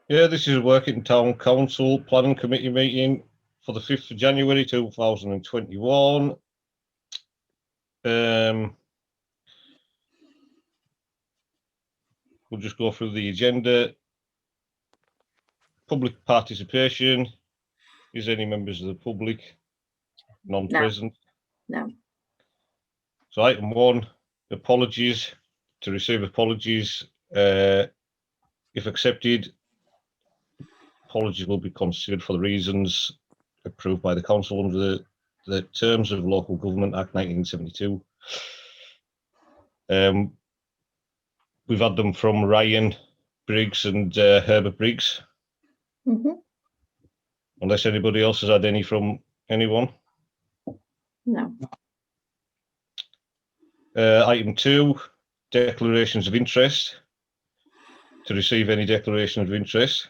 Yeah, this is a Working Town Council Planning Committee meeting for the 5th of January 2021. We'll just go through the agenda. Public participation. Is any members of the public non-present? No. So item 1, apologies. To receive apologies. If accepted, apologies will be considered for the reasons approved by the council under the terms of Local Government Act 1972. We've had them from Ryan Briggs and Herbert Briggs. Unless anybody else has had any from anyone. No. Item 2, declarations of interest. To receive any declaration of interest.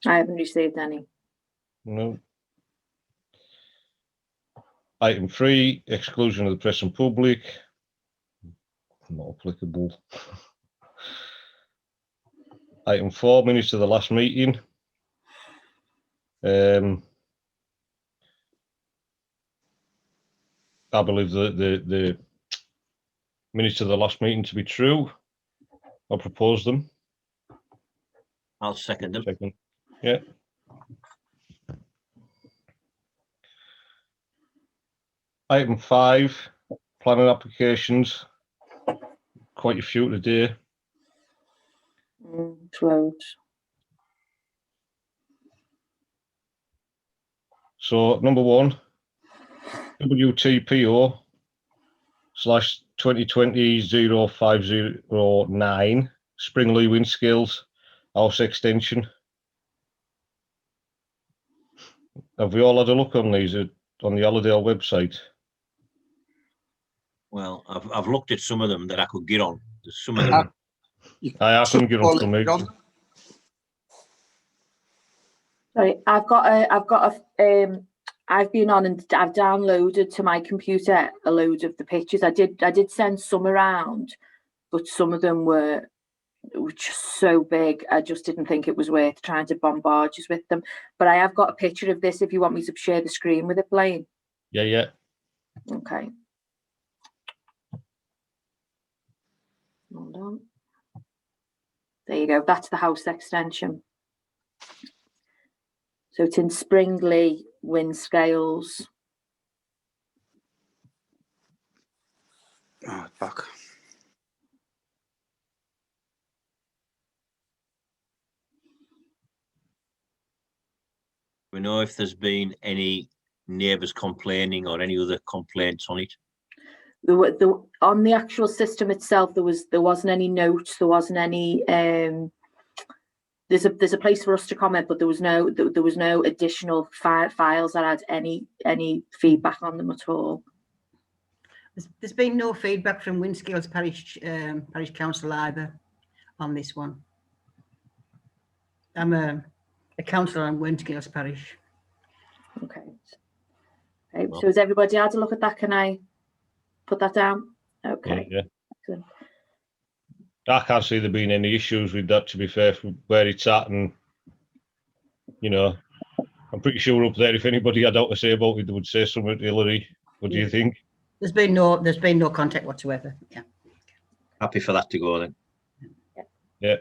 I haven't received any. No. Item 3, exclusion of the press and public. Not applicable. Item 4, minutes of the last meeting. I believe the minutes of the last meeting to be true. I'll propose them. I'll second them. Second. Yeah. Item 5, planning applications. Quite a few today. Loads. So number 1, WTPO /2020-0509 Springley Windscales House Extension. Have we all had a look on these on the Allerdale website? Well, I've looked at some of them that I could get on. There's some of them. I couldn't get on for me. Sorry, I've been on and I've downloaded to my computer a load of the pictures. I did send some around, but some of them were just so big. I just didn't think it was worth trying to bombard you with them. But I have got a picture of this if you want me to share the screen with it, Blaine. Yeah. Okay. Hold on. There you go. That's the house extension. So it's in Springley Windscales. Oh, back. We know if there's been any neighbours complaining or any other complaints on it. On the actual system itself, there wasn't any notes. There wasn't any. There's a place for us to comment, but there was no additional files that had any feedback on them at all. There's been no feedback from Windscales Parish Council either on this one. I'm a councillor on Windscales Parish. Okay. Well, so has everybody had a look at that? Can I put that down? Okay. Yeah. I can't see there being any issues with that, to be fair, from where it's at, and I'm pretty sure up there if anybody had out to say about it, they would say something to Hillary. What do you think? There's been no contact whatsoever. Yeah. Happy for that to go then. Yeah.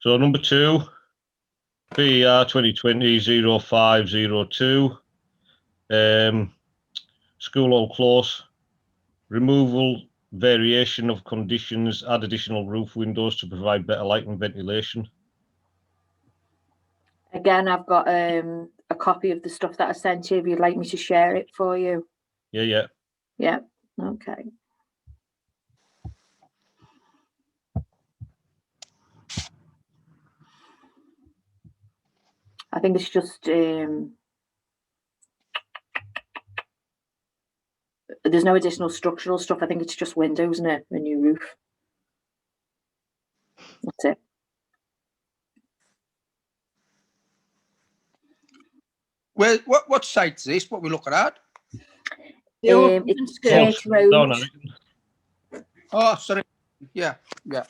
So number 2, BER 2020-0502. School Hall Close, removal, variation of conditions, add additional roof windows to provide better light and ventilation. Again, I've got a copy of the stuff that I sent you if you'd like me to share it for you. Yeah. Okay. I think it's just there's no additional structural stuff. I think it's just windows and a new roof. That's it. Well, what site is this? What we're looking at? The old It's school. Church Road Down at it. Oh, sorry. Yeah, yeah,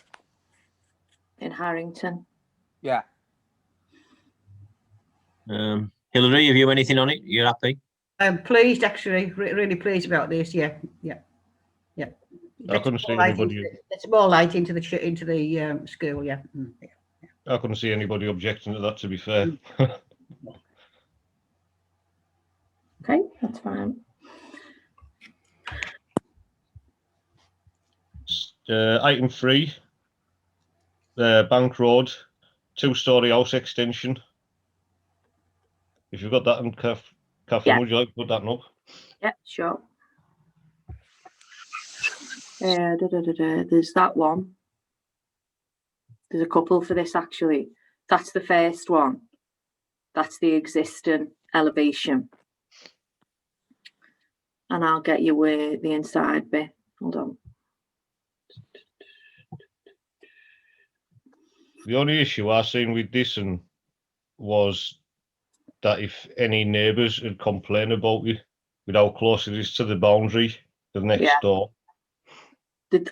in Harrington. yeah. Hillary, have you anything on it? You're happy? I'm pleased, actually, really pleased about this. Yeah, yeah, yeah. I couldn't see anybody. It's more light into the school. Yeah. Yeah. I couldn't see anybody objecting to that. To be fair, Okay, that's fine. Item 3, Bank Road, 2-story house extension. If you've got that in Catherine, Yeah. would you like to put that up? Yeah, sure. There's that one. There's a couple for this actually. That's the first one. That's the existing elevation. And I'll get you where the inside bit. Hold on. The only issue I seen with this was that if any neighbours would complain about it, with how close it is to the boundary, the next Yeah. door.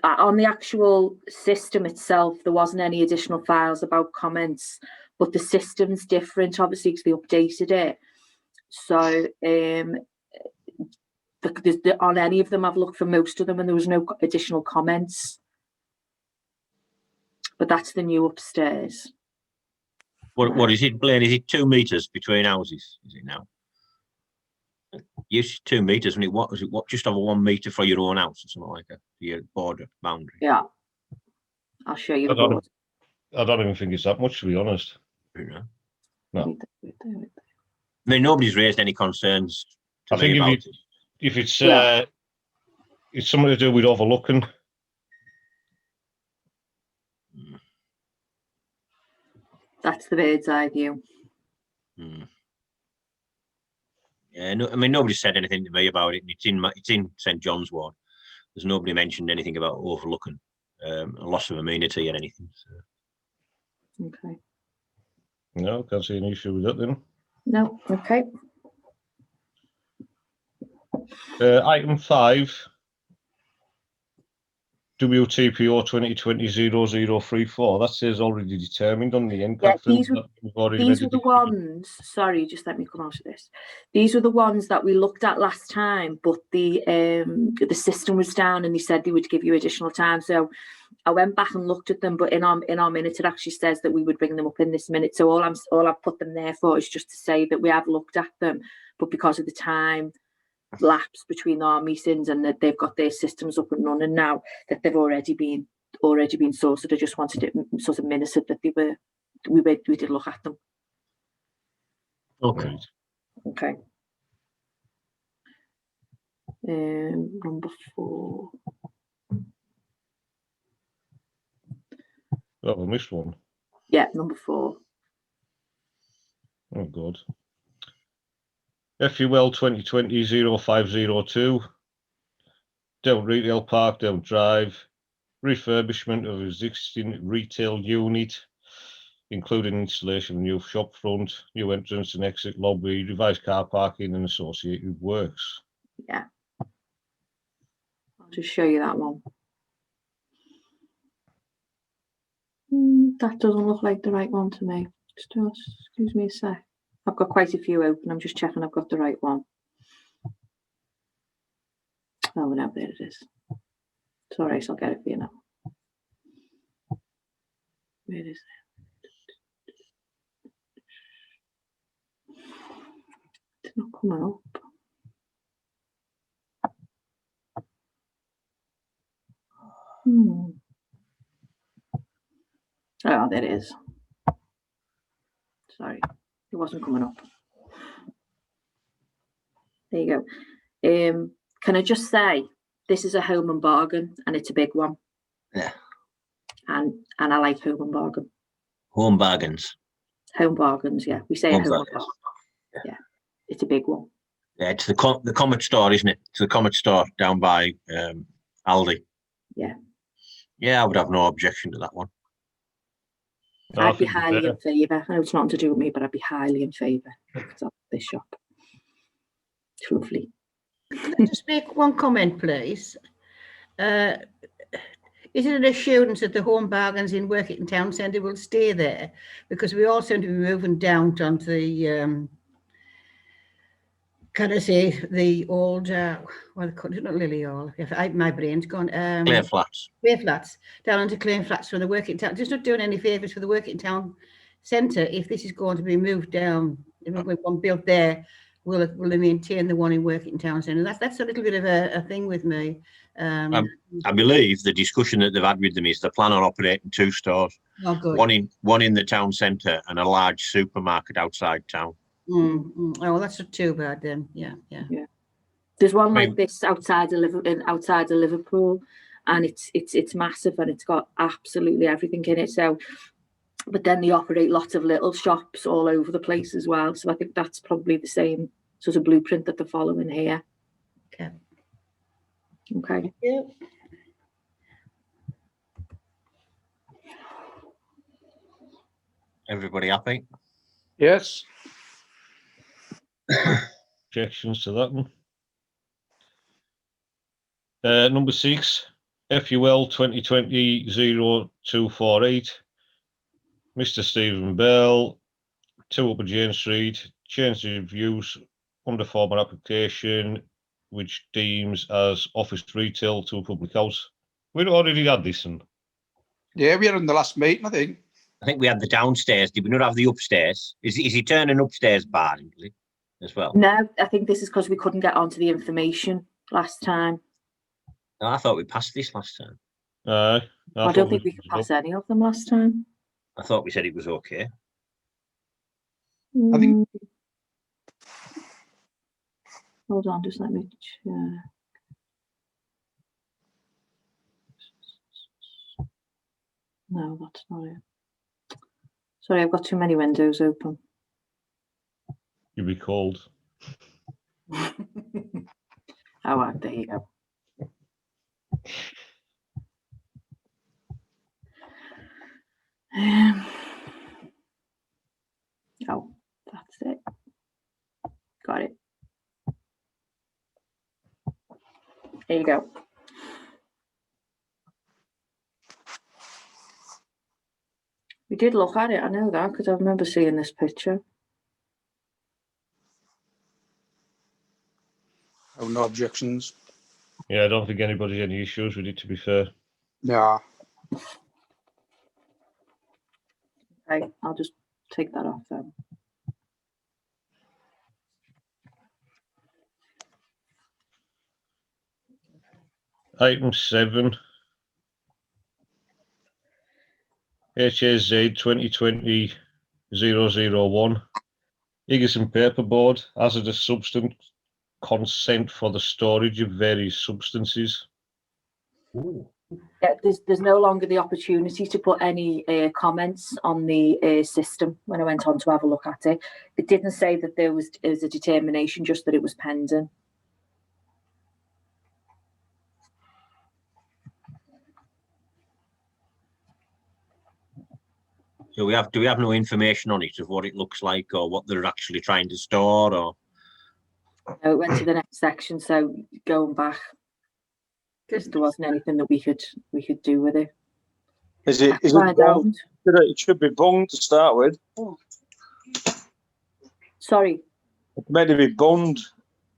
On the actual system itself, there wasn't any additional files about comments, but the system's different, obviously, because they updated it. So, on any of them, I've looked for most of them, and there was no additional comments. But that's the new upstairs. What is it, Blaine? Is it 2 meters between houses? Is it now? Used 2 meters, and what was it? What, just over 1 meter for your own house or something like that? Your border boundary. Yeah, I'll show you I the don't, board. I don't even think it's that much, to be honest. You know? No. I mean, nobody's raised any concerns to I think me about it. if it's Yeah. it's something to do with overlooking. That's the bird's eye view. Hmm. Yeah, no, I mean, nobody said anything to me about it. It's in St John's Ward. There's nobody mentioned anything about overlooking a loss of amenity or anything. So. Okay. No, can't see any issue with that then. No, okay. Item 5, WTPO 2020-0034. That says already determined on the end. Yeah, Catherine, these were- that we've already These made were a the decision. ones, sorry, just let me come out of this. These were the ones that we looked at last time, but the system was down and they said they would give you additional time. So I went back and looked at them, but in our minute, it actually says that we would bring them up in this minute. So all I've put them there for is just to say that we have looked at them, but because of the time lapse between our meetings and that they've got their systems up and running now, that they've already been sorted. I just wanted it sort of minuted that we did look at them. Okay. Right. Okay. Number 4. Oh, I missed one. Yeah, number 4. Oh, God. FUL 2020-0502. Down Retail Park, Down Drive. Refurbishment of existing retail unit, including installation of new shop front, new entrance and exit lobby, revised car parking and associated works. Yeah. I'll just show you that one. That doesn't look like the right one to me. Just excuse me a sec. I've got quite a few open. I'm just checking I've got the right one. Oh, no, there it is. It's all right, I'll get it for you now. Where is it? It's not coming up. Oh, there it is. Sorry, it wasn't coming up. There you go. Can I just say, this is a home and bargain, and it's a big one. Yeah. And I like home and bargain. Home bargains. Home bargains, yeah. We say Home home and bargains. bargain. Yeah, it's a big one. Yeah, it's the Comet store, isn't it? It's the Comet store down by Aldi. Yeah. Yeah, I would have no objection to that one. No, I I'd be think it's highly better. in favour. I know it's nothing to do with me, but I'd be highly in favour of this shop. It's lovely. Can I just make one comment, please? Is it an assurance that the Home Bargains in Workington Town Centre will stay there? Because we all seem to be moving down onto the, can I say, the old, well, not Lily Hall. My brain's gone. Clare Flats. Clare Flats, down onto Clare Flats for the Working Town. Just not doing any favours for the Working Town Centre. If this is going to be moved down, if we want one built there, will they maintain the one in Working Town Centre? That's a little bit of a thing with me. I believe the discussion that they've had with them is they plan on operating 2 stores, Oh, good. one in the town centre and a large supermarket outside town. Oh, well, that's not too bad then. Yeah. There's one I mean- like this outside of Liverpool, and it's massive and it's got absolutely everything in it. So, but then they operate lots of little shops all over the place as well. So I think that's probably the same sort of blueprint that they're following here. Okay. Okay. Yeah. Everybody happy? Yes. Objections to that one? Number 6, FUL 2020-0248. Mr. Stephen Bell, 2 Upper Jane Street, change of use under former application, which deems as office retail to a public house. We'd already had this one. Yeah, we had it in the last meeting, I think. I think we had the downstairs. Did we not have the upstairs? Is he turning upstairs bar as well? No, I think this is because we couldn't get onto the information last time. No, I thought we passed this last time. I don't think we could pass any of them last time. I thought we said it was okay. I think- Hold on, just let me check. No, that's not it. Sorry, I've got too many windows open. You'd be called. Oh, well, there you go. Oh, that's it. Got it. There you go. We did look at it, I know that, because I remember seeing this picture. Oh, no objections. Yeah, I don't think anybody had any issues with it, to be fair. Yeah. Okay, I'll just take that off then. Item 7. HAZ 2020-001. Egerton Paperboard, hazardous substance, consent for the storage of various substances. Yeah, there's no longer the opportunity to put any comments on the system when I went on to have a look at it. It didn't say that there was a determination, just that it was pending. So do we have no information on it of what it looks like or what they're actually trying to store or? No, it went to the next section, so going back, because there wasn't anything that we could do with it. Is it Find bunged? out. It should be bunged to start with. Sorry. It's meant to be bunged.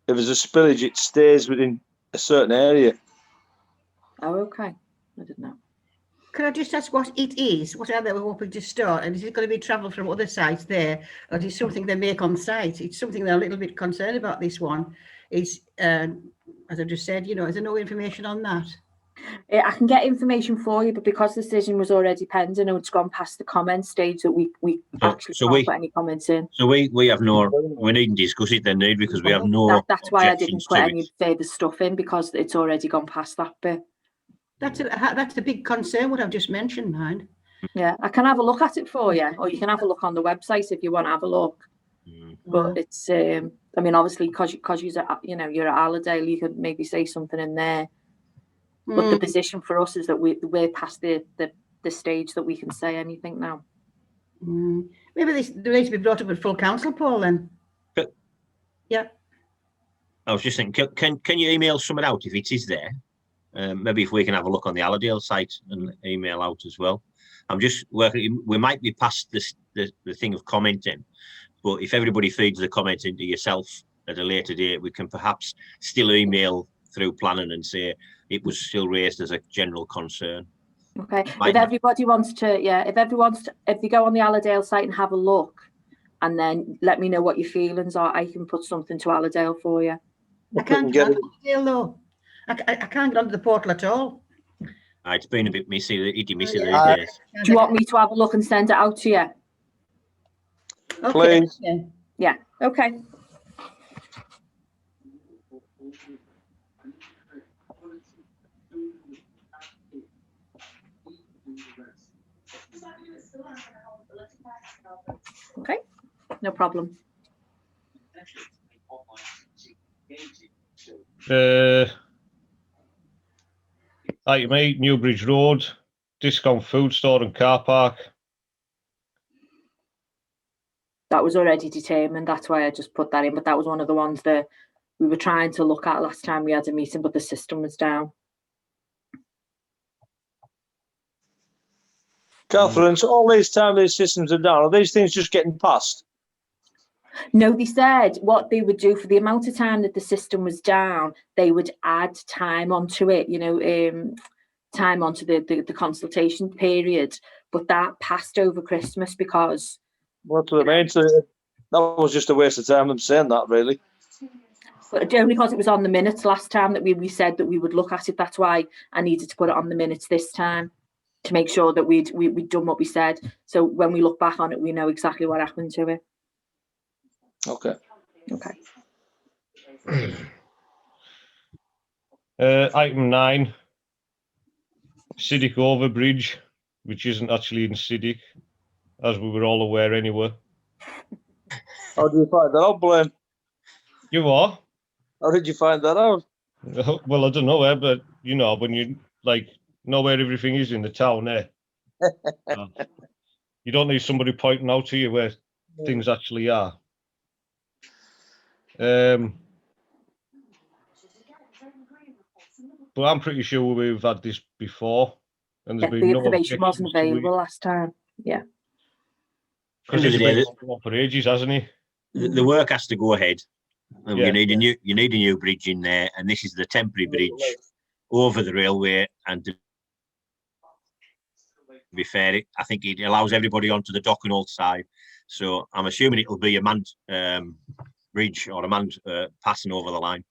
If there's a spillage, it stays within a certain area. Oh, okay. I didn't know. Can I just ask what it is? What are they hoping to store? And is it going to be travel from other sites there? Or is it something they make on site? It's something they're a little bit concerned about, this one. Is, as I just said, is there no information on that? I can get information for you, but because the decision was already pending and it's gone past the comment stage, that we actually can't put any comments in. So we needn't discuss it then, need we? Because we have no. That's why I didn't objections put to any it. further stuff in, because it's already gone past that bit. That's a big concern, what I've just mentioned, mind. Yeah, I can have a look at it for you, or you can have a look on the website if you want to have a look. But it's, I mean, obviously, because you're at Allerdale, you could maybe say something in there. But the position for us is that we're past the stage that we can say anything now. Maybe they need to be brought up at full council, Paul, then. I I was just thinking, can you email something out if it is there? Maybe if we can have a look on the Allerdale site and email out as well. I'm just working. We might be past this the thing of commenting, but if everybody feeds the comment into yourself at a later date, we can perhaps still email through planning and say it was still raised as a general concern. Okay. Might If not. everybody wants to, yeah, if they go on the Allerdale site and have a look, and then let me know what your feelings are, I can put something to Allerdale for you. I can't get on though. I can't get onto the portal at all. It's been a bit messy, itty messy these Yeah. days. Do you want me to have a look and send it out to you? Okay. Please. Yeah. Okay. Okay, no problem. Item 8, Newbridge Road, discount food store and car park. That was already determined. That's why I just put that in. But that was one of the ones that we were trying to look at last time we had a meeting, but the system was down. Catherine, so all these time these systems are down, are these things just getting passed? No, they said what they would do for the amount of time that the system was down, they would add time onto it, you know, time onto the consultation period. But that passed over Christmas because What do they mean? So that was just a waste of time them saying that, really. but only because it was on the minutes last time that we said that we would look at it. That's why I needed to put it on the minutes this time to make sure that we'd done what we said. So when we look back on it, we know exactly what happened to it. Okay. Okay. Item 9, Siddick Overbridge, which isn't actually in Siddick, as we were all aware anyway. How did you find that out, Blaine? You are? How did you find that out? Well, I don't know where, but you know, when you like know where everything is in the town there. You don't need somebody pointing out to you where things actually are. But I'm pretty sure we've had this before, and Yeah, there's the been no information wasn't objections to it. available last time. Yeah. Because End he's of the been day, on for ages, hasn't he? the work has to go ahead. And Yeah. you need a new bridge in there, and this is the temporary bridge over the railway. And to be fair, I think it allows everybody onto the Dockenholt side. So I'm assuming it'll be a manned bridge or a manned passing over the line.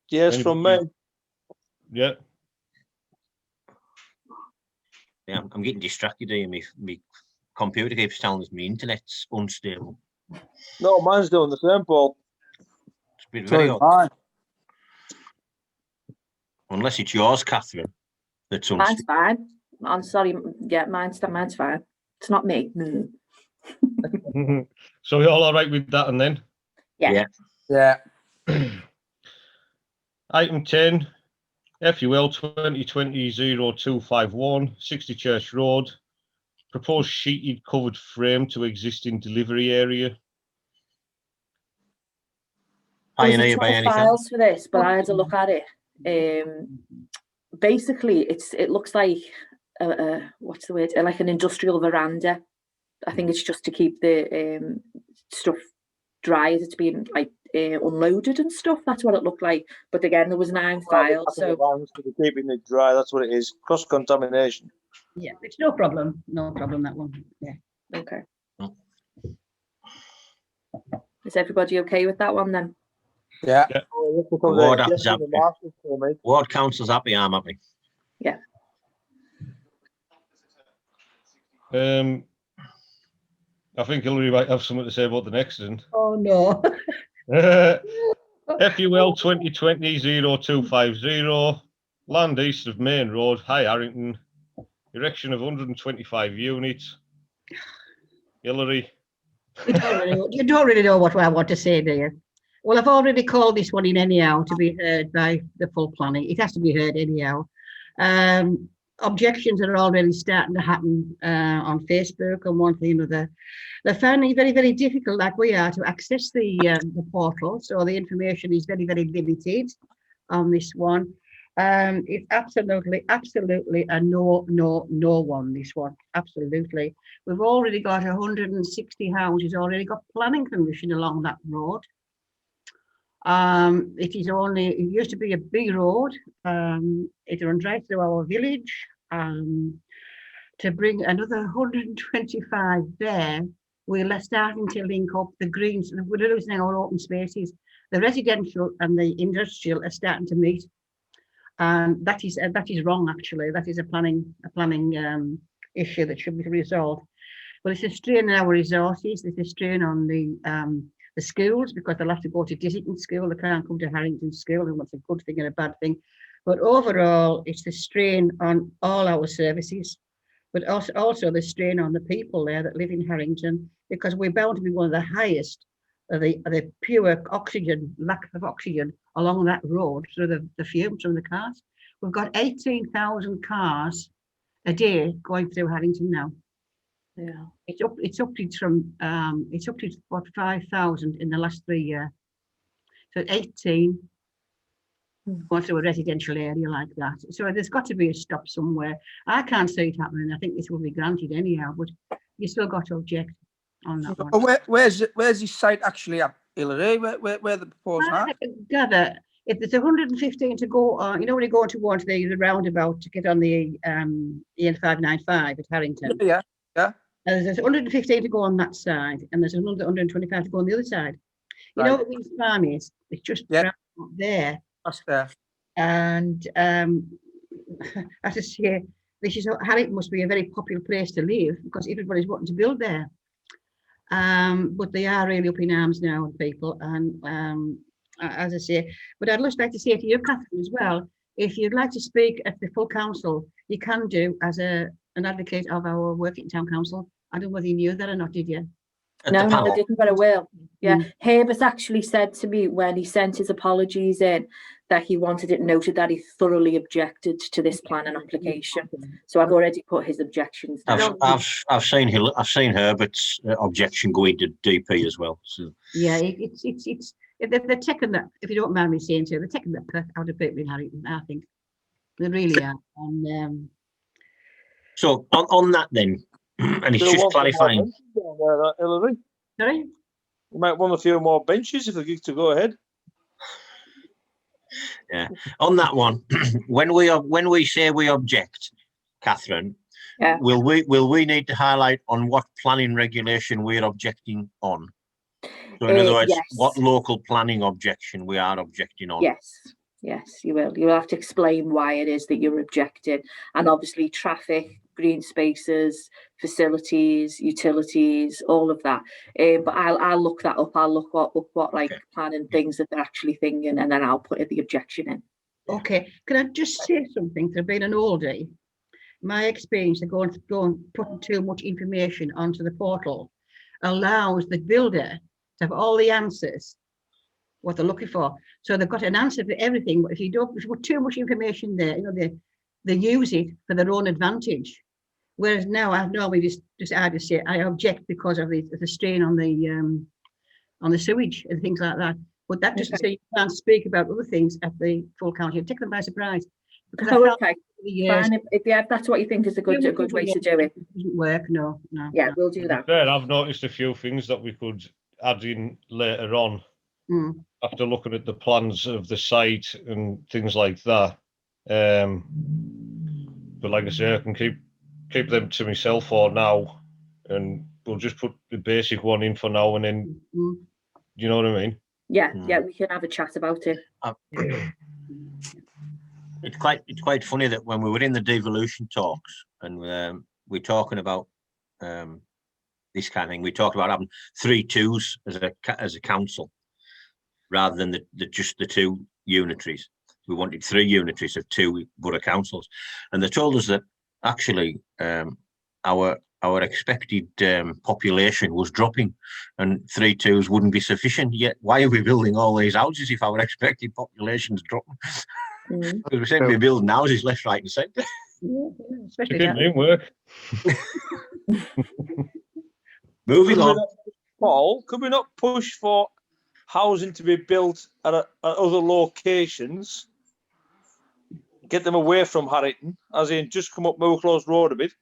Yes, from me. Yeah. Yeah, I'm getting distracted here. My computer keeps telling us my internet's unstable. No, mine's doing the same, Paul. It's been very odd. Fine. Unless it's yours, Catherine. That's Mine's unstable. fine. I'm sorry. Yeah, mine's fine. It's not me. So you're all right with that, and then Yeah. Yeah. Yeah. item 10, FUL 2020-0251, 60 Church Road, proposed sheeted covered frame to existing delivery area. Pioneer by There's anything. files for this, but I had a look at it. Basically, it looks like what's the word? Like an industrial veranda. I think it's just to keep the stuff dry as it's being like unloaded and stuff. That's what it looked like. But again, there was 9 files, so Keeping it dry, that's what it is. Cross contamination. Yeah, it's no problem. No problem, that one. Yeah. okay. Oh. Is everybody okay with that one then? Yeah. Ward council's happy, I'm happy. I think Hillary might have something to say about the next one. Oh, no. FUL 2020-0250, land east of Main Road, High Harrington, erection of 125 units. Hillary. You don't really know what I want to say, do you? Well, I've already called this one in anyhow to be heard by the full planning. It has to be heard anyhow. objections are already starting to happen on Facebook and one thing or another. They're finding it very, very difficult, like we are, to access the portal. So the information is very, very limited on this one. It's absolutely a no one, this one, absolutely. We've already got 160 houses, already got planning permission along that road. It used to be a big road. It runs right through our village. To bring another 125 there, we're starting to link up the greens. We're losing our open spaces. The residential and the industrial are starting to meet. And that is wrong, actually. That is a planning issue that should be resolved. But it's a strain on our resources. It's a strain on the schools, because they'll have to go to Dissington School. They can't come to Harrington School, and that's a good thing and a bad thing. But overall, it's the strain on all our services, but also the strain on the people there that live in Harrington, because we're bound to be one of the highest of the pure oxygen, lack of oxygen along that road through the fumes from the cars. We've got 18,000 cars a day going through Harrington now. Yeah. It's up to what, 5,000 in the last 3 years. So 18 going through a residential area like that. So there's got to be a stop somewhere. I can't see it happening. I think this will be granted anyhow, but you still got to object on that one. And where's this site actually at, Hillary? Where the proposed I at? gather if there's 115 to go on, when you go towards the roundabout to get on the EN595 at Harrington. Yeah. There's 115 to go on that side, and there's another 125 to go on the other side. You know what Wings Farm is? It's just round up there. That's there. And as I say, Harrington must be a very popular place to live, because everybody's wanting to build there. But they are really up in arms now, people. And as I say, but I'd just like to say to you, Catherine, as well, if you'd like to speak at the full council, you can do as an advocate of our working town council. I don't know whether you knew that or not, did you? No, I didn't, but I will. Yeah, Mm. Herbert actually said to me when he sent his apologies in that he wanted it noted that he thoroughly objected to this plan and application. So I've already put his objections down. I've seen Herbert's objection go into DP as well. So Yeah, they're taking that, if you don't mind me saying so, they're taking the piss out of people in Harrington, I think. They really are. And so on that then, and it's just clarifying. Hillary, sorry? you might want a few more benches if they give to go ahead. Yeah, on that one, when we say we object, Catherine, Yeah. will we need to highlight on what planning regulation we're objecting on? So in other words, yes. what local planning objection we are objecting on? Yes, you will. You will have to explain why it is that you're objecting, and obviously traffic, green spaces, facilities, utilities, all of that. But I'll look that up. I'll look up what like planning things that they're actually thinking, and then I'll put the objection in. Okay, can I just say something? To being an oldie, my experience of going putting too much information onto the portal allows the builder to have all the answers, what they're looking for. So they've got an answer for everything. But if you put too much information there, they use it for their own advantage. Whereas now I normally just say I object because of the strain on the sewage and things like that. But that doesn't say you can't speak about other things at the full council. Take them by surprise. Because Okay, fine. If that's what you think is a good way to do it. Doesn't work. No. Yeah, we'll do that. Fair, I've noticed a few things that we could add in later on Mm. after looking at the plans of the site and things like that. But like I say, I can keep them to myself for now, and we'll just put the basic one in for now, and then you know what I mean. Yeah, we can have a chat about it. It's quite funny that when we were in the devolution talks and we're talking about this kind of thing, we talked about having 3 2s as a council rather than just the 2 unitaries. We wanted 3 unitaries of 2 borough councils, and they told us that actually our expected population was dropping, and 3 2s wouldn't be sufficient. Yet why are we building all these houses if our expected population is dropping? Mm. Because we seem to be building houses left, right, and centre. Especially It that. didn't work. Moving Could we on. not- Paul, could we not push for housing to be built at other locations? Get them away from Harrington, as in just come up Mill Close Road a bit.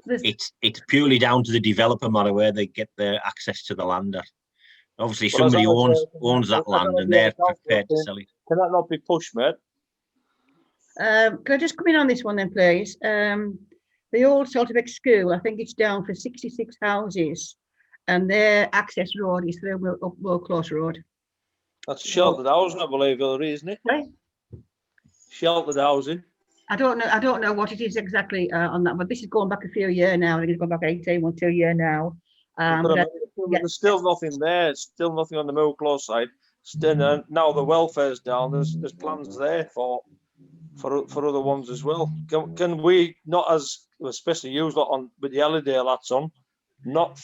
It's purely down to the developer matter where they get their access to the land at. Obviously, Well, as somebody long as owns that as long land as and they're they're council prepared to saying- sell it. Can that not be pushed, mate? Can I just come in on this one then, please? The old Salterbeck School, I think it's down for 66 houses, and their access road is through up Mill Close Road. That's sheltered housing, I believe, Hillary, isn't it? Sorry? Sheltered housing. I don't know what it is exactly on that, but this is going back a few years now. I think it's going back 18 or 2 years now. But yeah. there's still nothing there. Still nothing on the Mill Close side. Still, now the welfare's down. There's plans there for other ones as well. Can we not, as especially you lot on with the Allerdale hats on, not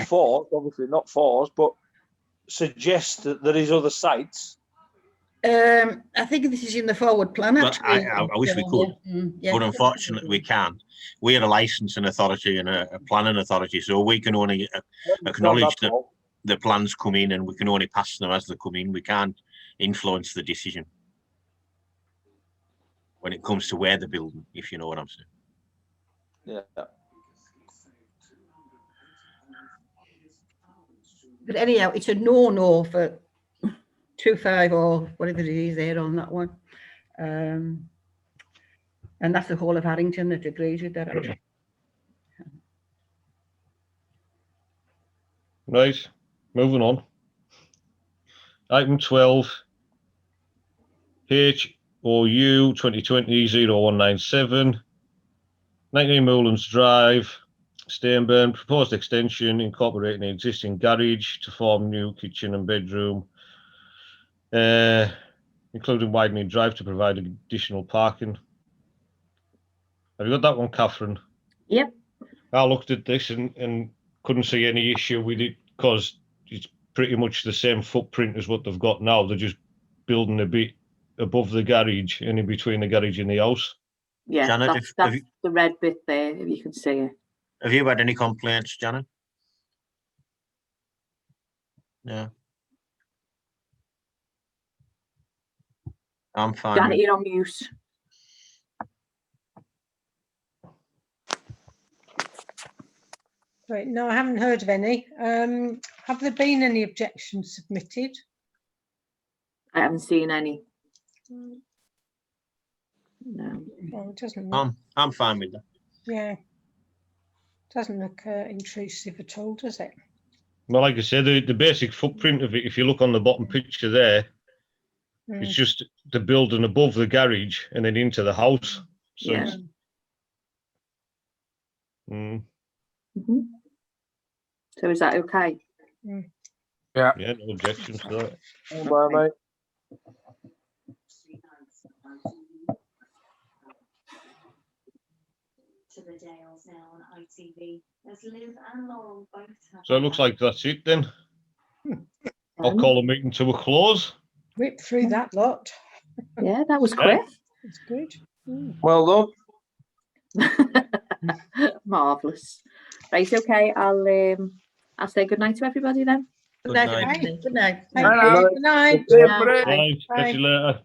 force, obviously not force, but suggest that there is other sites. I think this is in the forward plan. Well, Actually. I wish we could, Yeah. but unfortunately we can't. We are a licensing authority and a planning authority, so we can only acknowledge that the plans come in and we can only pass them as they come in. We can't influence the decision when it comes to where they're building, if you know what I'm saying. Yeah. But anyhow, it's a no for 2.5 or whatever it is there on that one. And that's the whole of Harrington that agrees with that. Actually. Right, moving on. Item 12, HOU 2020-0197, 19 Moulins Drive, Stainburn, proposed extension incorporating the existing garage to form new kitchen and bedroom, including widening drive to provide additional parking. Have you got that one, Catherine? Yep. I looked at this and couldn't see any issue with it because it's pretty much the same footprint as what they've got now. They're just building a bit above the garage and in between the garage and the house. Yeah, Janet, that's the red bit there, if you can see it. Have you had any complaints, Janet? No. I'm fine. Janet, you're on mute. Right, no, I haven't heard of any. Have there been any objections submitted? I haven't seen any. No. Well, it doesn't look, I'm fine with that. yeah. Doesn't look intrusive at all, does it? Well, like I said, the basic footprint of it, if you look on the bottom picture there, it's just the building above the garage and then into the house. So Yeah. it's, Mhm. So is that okay? yeah, no objections to that. Bye, mate. To the Dales now on ITV. As Liv and Laurel both have. So it looks like that's it then. I'll call the meeting to a close. Whip through that lot. Yeah, that was Yeah. quick. It's good. Well done. Marvellous. Right, okay, I'll say good night to everybody then. Good Good night. night. everybody. Good night. Thank Hello. you. Good night. Yeah, Bye. but it- Right, catch you later.